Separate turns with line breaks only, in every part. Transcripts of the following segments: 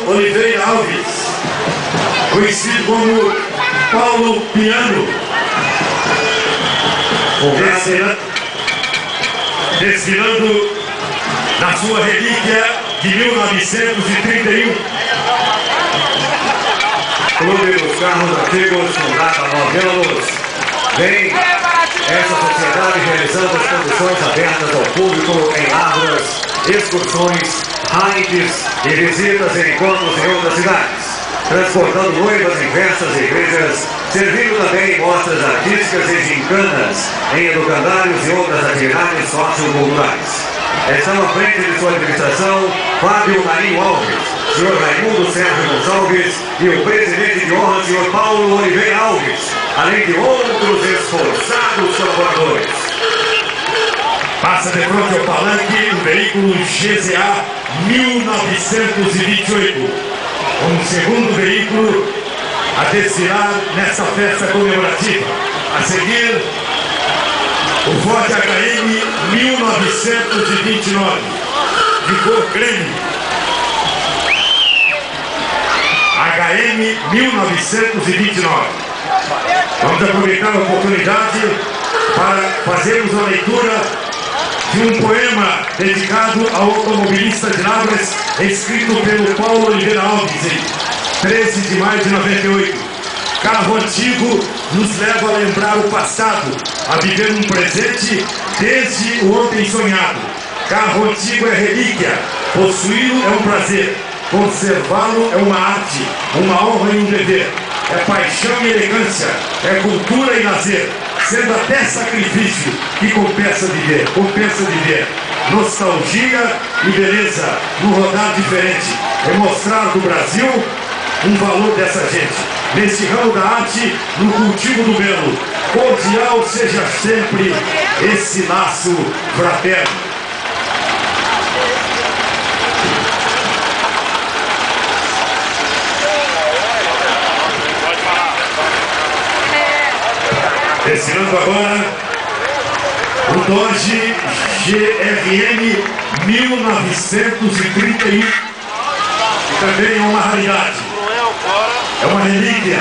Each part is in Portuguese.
Oliveira Alves, conhecido como Paulo Piano, desfilando na sua relíquia de 1931.
Clube dos Carros Antigos, fundado há 9 anos, vem essa sociedade realizando exposições abertas ao público em lavras, excursões, raids e visitas em encontros em outras cidades, transportando noivas em festas e igrejas, servindo também mostras artísticas e gincanas em educandários e outras atividades socioculturais. Estão à frente de sua administração Fábio Marinho Alves, senhor Raimundo Sérgio Gonçalves e o presidente de honra, senhor Paulo Oliveira Alves, além de outros esforçados colaboradores.
Passa de frente ao palanque o veículo GZA 1928, como segundo veículo a desfilar nessa festa comemorativa. A seguir, o Ford HM 1929, de cor creme. HM 1929. Vamos aproveitar a oportunidade para fazermos a leitura de um poema dedicado ao automobilista de Lavras, escrito pelo Paulo Oliveira Alves, em 13 de maio de 98. Carro antigo nos leva a lembrar o passado, a viver um presente desde o ontem sonhado. Carro antigo é relíquia, possuí-lo é um prazer, conservá-lo é uma arte, uma honra e um dever. É paixão e elegância, é cultura e lazer, sendo até sacrifício que compensa viver, nostalgia e beleza no rodar diferente, é mostrar do Brasil um valor dessa gente. Nesse ramo da arte, no cultivo do belo, cordial seja sempre esse laço fraterno. Desfilando agora o Dodge GRM 1931, que também é uma raridade, é uma relíquia.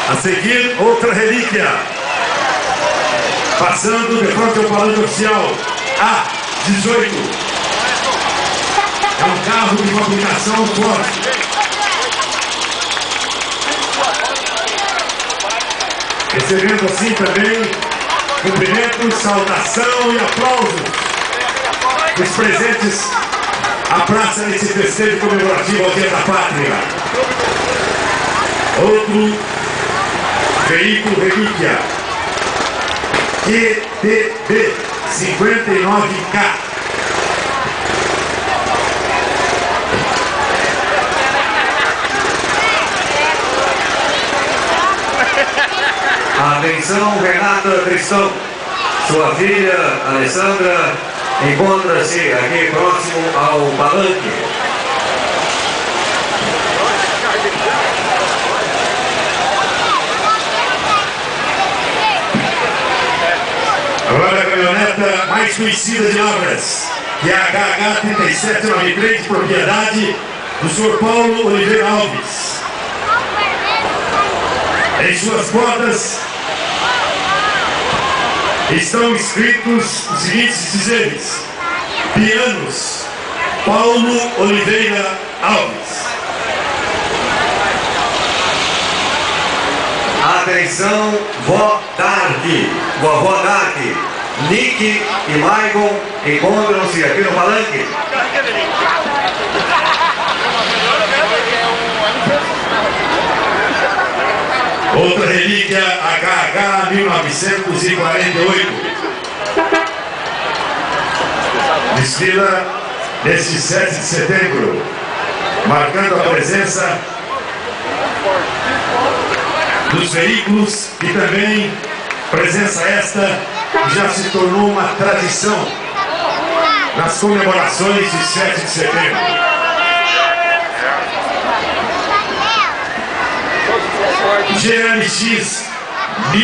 A seguir, outra relíquia, passando de frente ao palanque oficial, A18, é um carro de fabricação forte. Recebendo assim também cumprimentos, saudação e aplausos dos presentes à praça nesse festejo comemorativo ao Dia da Pátria. Outro veículo relíquia, QTB 59K.
Atenção, Renata Tristão, sua filha Alessandra encontra-se aqui próximo ao palanque.
Agora a caminhoneta mais conhecida de Lavras, que é a HH 3793, de propriedade do senhor Paulo Oliveira Alves. Em suas portas estão escritos os seguintes dizeres: Pianos, Paulo Oliveira Alves.
Atenção, vó Dark, vovó Dark, Nick e Michael encontram-se aqui no palanque.
Outra relíquia, HH 1948. Desfila neste 7 de setembro, marcando a presença dos veículos e também presença esta que já se tornou uma tradição nas comemorações de 7 de setembro. GLX